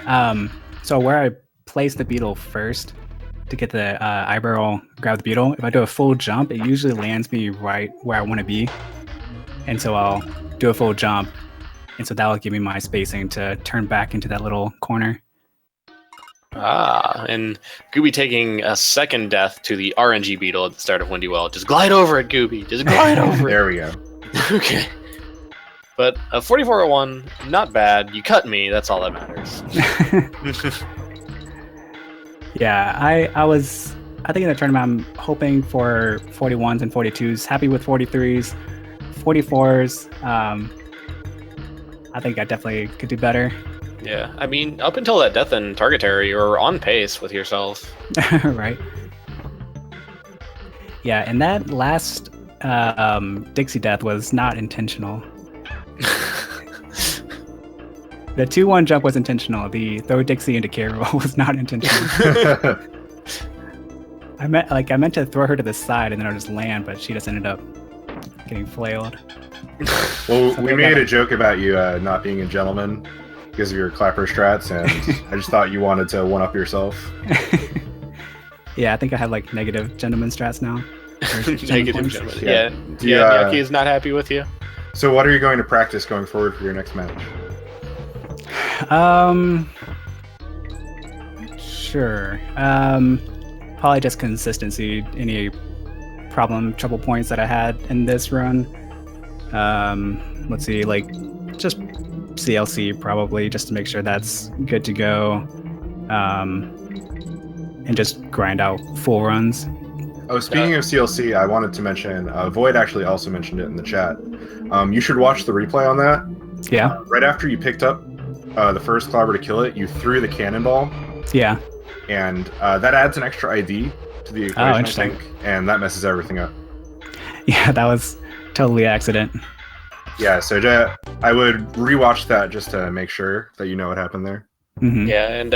So where I place the beetle first to get the eye barrel, grab the beetle, if I do a full jump, it usually lands me right where I want to be. And so I'll do a full jump, and so that'll give me my spacing to turn back into that little corner. And Gooby taking a second death to the RNG beetle at the start of Windy Well. Just glide over it, Gooby. Just glide over it. There we go. Okay. But 4401, not bad. You cut me. That's all that matters. Yeah, I think in the tournament I'm hoping for 41s and 42s. Happy with 43s, 44s. I think I definitely could do better. Yeah, I mean, up until that death in Target Terror, you were on pace with yourself. Right. Yeah, and that last Dixie death was not intentional. The 2-1 jump was intentional. The throw Dixie into Carol was not intentional. I meant to throw her to the side and then I'll just land, but she just ended up getting flailed. Well, we made a joke about you not being a gentleman because of your clapper strats, and I just thought you wanted to one-up yourself. Yeah, I think I have negative gentleman strats now. Negative gentleman. Yeah. Yucky is not happy with you. So what are you going to practice going forward for your next match? Sure. Probably just consistency. Any trouble points that I had in this run. Let's see, just CLC probably, just to make sure that's good to go. And just grind out full runs. Oh, speaking of CLC, I wanted to mention, Void actually also mentioned it in the chat. You should watch the replay on that. Yeah. Right after you picked up the first clobber to kill it, you threw the cannonball. Yeah. And that adds an extra ID to the equation, I interesting. think, and that messes everything up. Yeah, that was totally accident. Yeah, so I would rewatch that just to make sure that you know what happened there. Mm-hmm. Yeah, and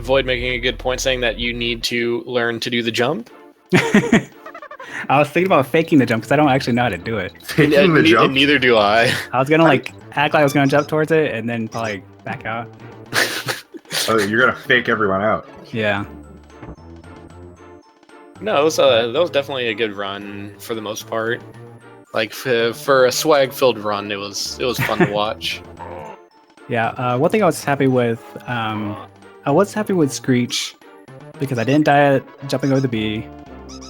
Void making a good point saying that you need to learn to do the jump. I was thinking about faking the jump because I don't actually know how to do it. Faking the jump? Neither do I. I was gonna act like I was gonna jump towards it and then probably back out. Oh, you're gonna fake everyone out. Yeah. No, that was definitely a good run for the most part. Like for a swag-filled run, it was fun to watch. Yeah. One thing I was happy with, Screech because I didn't die at jumping over the bee,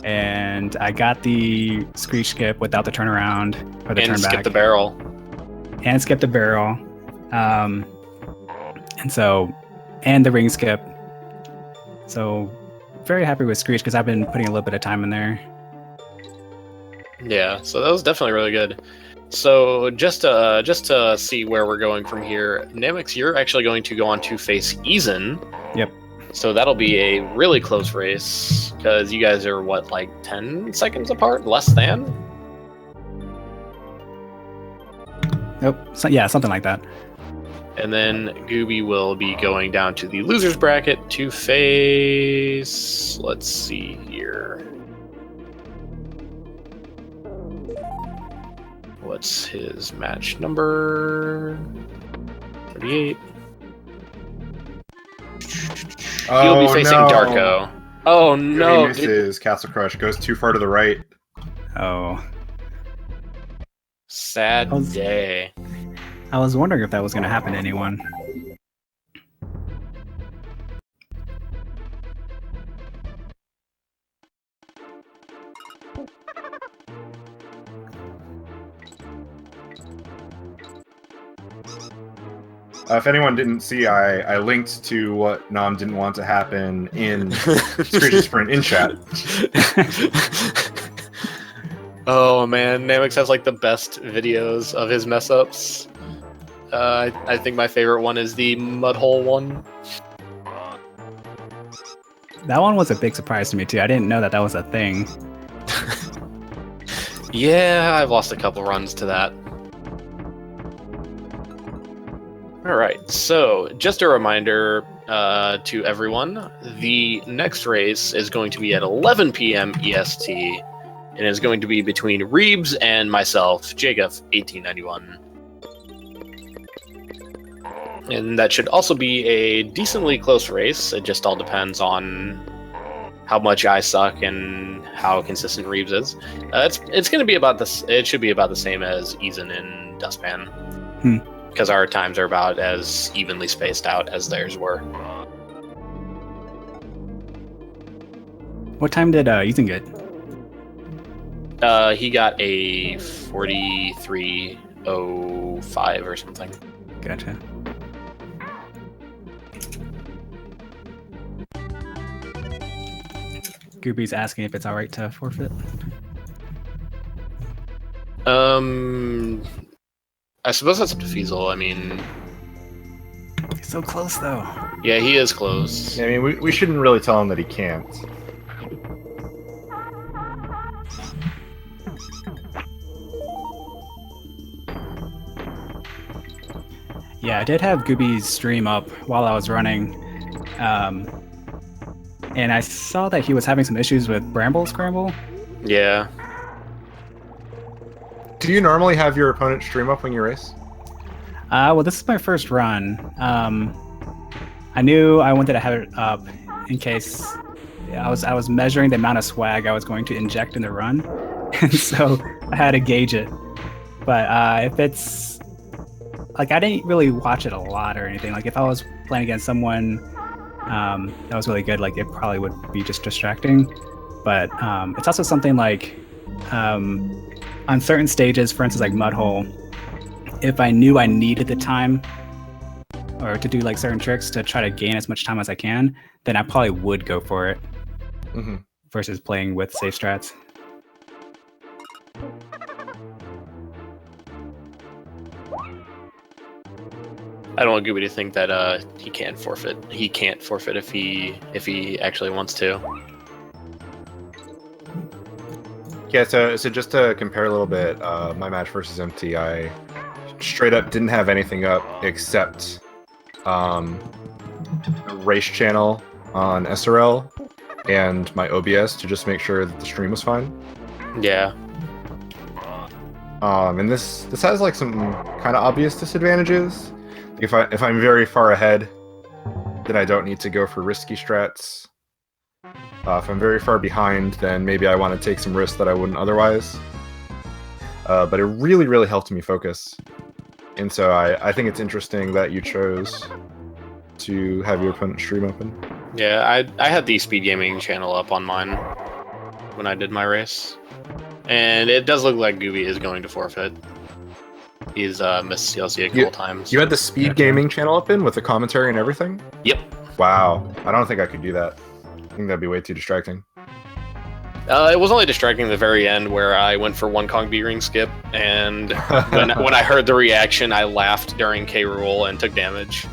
and I got the Screech skip without the turnaround or the turn back. And skip the barrel. And skip the barrel. And the ring skip. So very happy with Screech because I've been putting a little bit of time in there. Yeah, so that was definitely really good. So just to see where we're going from here, Namux, you're actually going to go on to face Eason. Yep. So that'll be a really close race because you guys are what, like 10 seconds apart, less than? Nope. So, yeah, something like that. And then Gooby will be going down to the losers bracket to face. Let's see here. What's his match number? 38. He'll be facing Darko. Oh no! He misses. Castle Crush goes too far to the right. Oh. Sad day. I was wondering if that was going to happen to anyone. If anyone didn't see, I linked to what Nam didn't want to happen in Screech's Sprint in chat. Oh man, Namux has like the best videos of his mess ups. I think my favorite one is the mud hole one. That one was a big surprise to me too. I didn't know that was a thing. Yeah, I've lost a couple runs to that. Alright, so just a reminder to everyone, the next race is going to be at 11 p.m. EST, and is going to be between Reebs and myself, Jacob, 1891. And that should also be a decently close race. It just all depends on how much I suck and how consistent Reeves is. It's going to be about this. It should be about the same as Eason and Dustpan, because our times are about as evenly spaced out as theirs were. What time did Eason get? He got a 43:05 or something. Gotcha. Gooby's asking if it's alright to forfeit. I suppose that's up to Feasel. I mean, he's so close though. Yeah, he is close. I mean, we shouldn't really tell him that he can't. Yeah, I did have Gooby's stream up while I was running. And I saw that he was having some issues with Bramble Scramble. Yeah. Do you normally have your opponent stream up when you race? Well, this is my first run. I knew I wanted to have it up in case I was measuring the amount of swag I was going to inject in the run, and so I had to gauge it. But if it's like, I didn't really watch it a lot or anything. Like if I was playing against someone that was really good, like it probably would be just distracting. But it's also something like on certain stages, for instance, like Mudhole, if I knew I needed the time or to do like certain tricks to try to gain as much time as I can, then I probably would go for it. Mm-hmm. versus playing with safe strats. I don't want Gooby to think that he can't forfeit. He can't forfeit if he actually wants to. Yeah, so just to compare a little bit, my match versus MT, I straight up didn't have anything up except a race channel on SRL and my OBS to just make sure that the stream was fine. Yeah. And this has like some kind of obvious disadvantages. If I'm very far ahead, then I don't need to go for risky strats. If I'm very far behind, then maybe I want to take some risks that I wouldn't otherwise. But it really, really helped me focus. And so I think it's interesting that you chose to have your opponent stream open. Yeah, I had the speed gaming channel up on mine when I did my race. And it does look like Gooby is going to forfeit. He's missed CLC a couple times. You had the speed gaming channel open with the commentary and everything? Yep. Wow. I don't think I could do that. I think that'd be way too distracting. It was only distracting at the very end where I went for one Kong B ring skip, and when I heard the reaction, I laughed during K. Rool and took damage.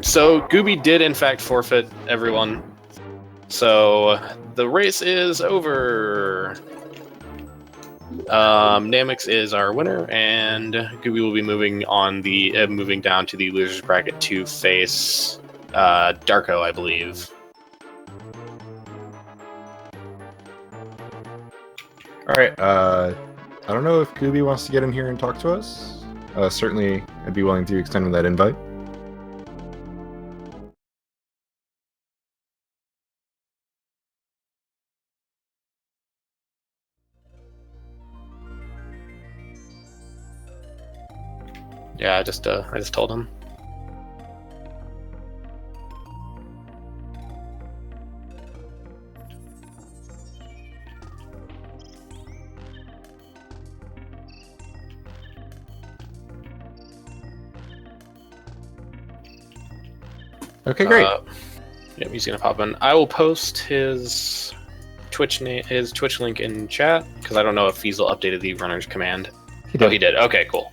So Gooby did in fact forfeit, everyone. So the race is over. Namux is our winner, and Gooby will be moving down to the losers bracket to face Darko, I believe. All right. I don't know if Gooby wants to get in here and talk to us. Certainly, I'd be willing to extend him that invite. Yeah, I just told him. Okay, great. Yep, he's gonna pop in. I will post his Twitch link in chat because I don't know if Fiesel updated the runner's command. Oh, he did. Okay, cool.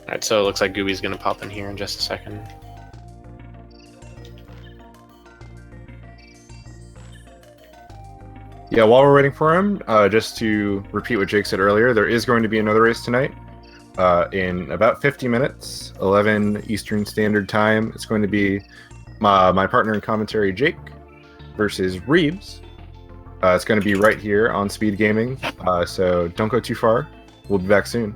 Alright, so it looks like Gooby's gonna pop in here in just a second. Yeah, while we're waiting for him, just to repeat what Jake said earlier, there is going to be another race tonight in about 50 minutes, 11 Eastern Standard Time. It's going to be my partner in commentary, Jake, versus Reeves. It's going to be right here on Speed Gaming, so don't go too far. We'll be back soon.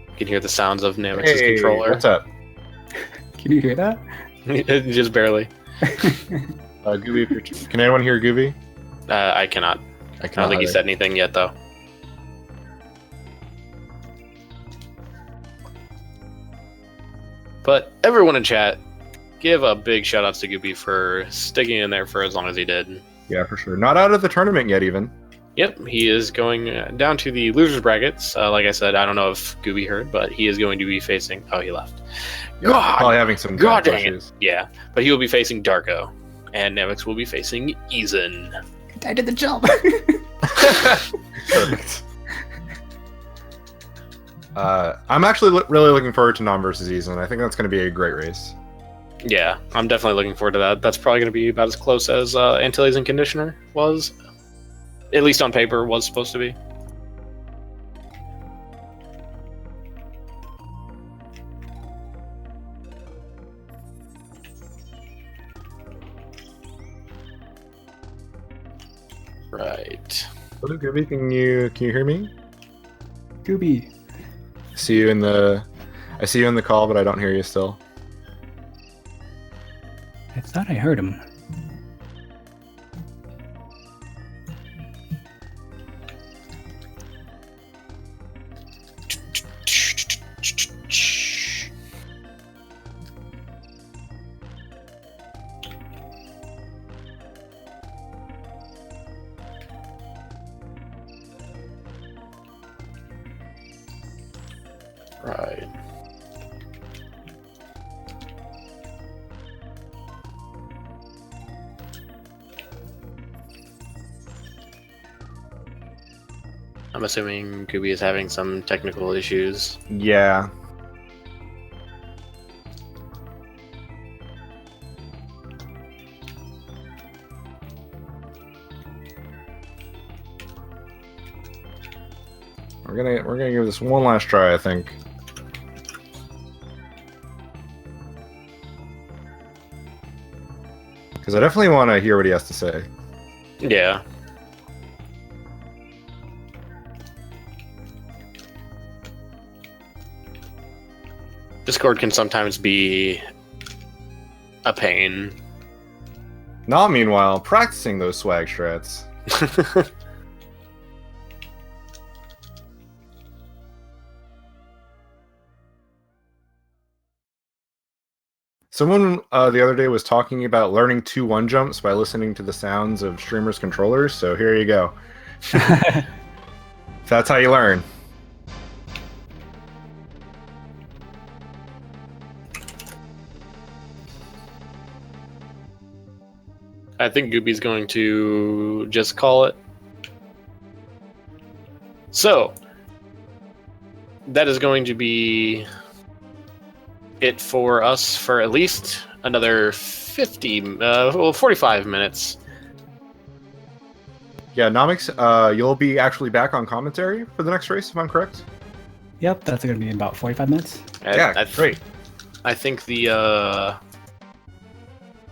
You can hear the sounds of Namux's controller. What's up? Can you hear that? Just barely. Gooby, can anyone hear Gooby? I cannot. I don't think he said anything yet, though. But everyone in chat, give a big shout outs to Gooby for sticking in there for as long as he did. Yeah, for sure. Not out of the tournament yet, even. Yep, he is going down to the losers brackets. Like I said, I don't know if Gooby heard, but he is going to be facing. Oh, he left. Yeah, God, probably having some God dang issues. it. Yeah, but he will be facing Darko, and Namux will be facing Eason. I did the jump. Perfect. I'm actually really looking forward to Nom versus Eason. I think that's going to be a great race. Yeah, I'm definitely looking forward to that. That's probably going to be about as close as Antilles and Conditioner was. At least on paper, was supposed to be. Right. Hello, Gooby. Can you hear me? Gooby. I see you in the call, but I don't hear you still. I thought I heard him. Right. I'm assuming Gooby is having some technical issues. Yeah. We're gonna give this one last try, I think. Because I definitely want to hear what he has to say. Yeah. Discord can sometimes be a pain. Not meanwhile, practicing those swag strats. Someone the other day was talking about learning 2-1 jumps by listening to the sounds of streamers' controllers, so here you go. That's how you learn. I think Gooby's going to just call it. So, that is going to be it for us for at least another 45 minutes. Yeah, Namux, you'll be actually back on commentary for the next race, if I'm correct? Yep, that's going to be in about 45 minutes. Great. I think the...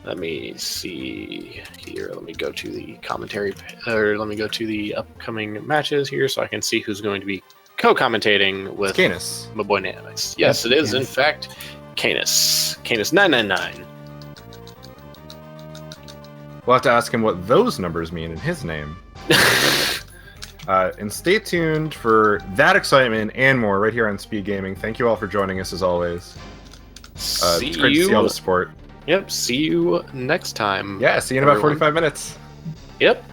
let me see here. Let me go to the commentary, or let me go to the upcoming matches here so I can see who's going to be co-commentating with Canis. my boy Namux. Yes, Yep, it is, Canis. in fact, Canis. Canis 999. We'll have to ask him what those numbers mean in his name. And stay tuned for that excitement and more right here on Speed Gaming. Thank you all for joining us as always. It's great to see all the support. Yep, see you next time. Yeah, see you in about everyone. 45 minutes. Yep.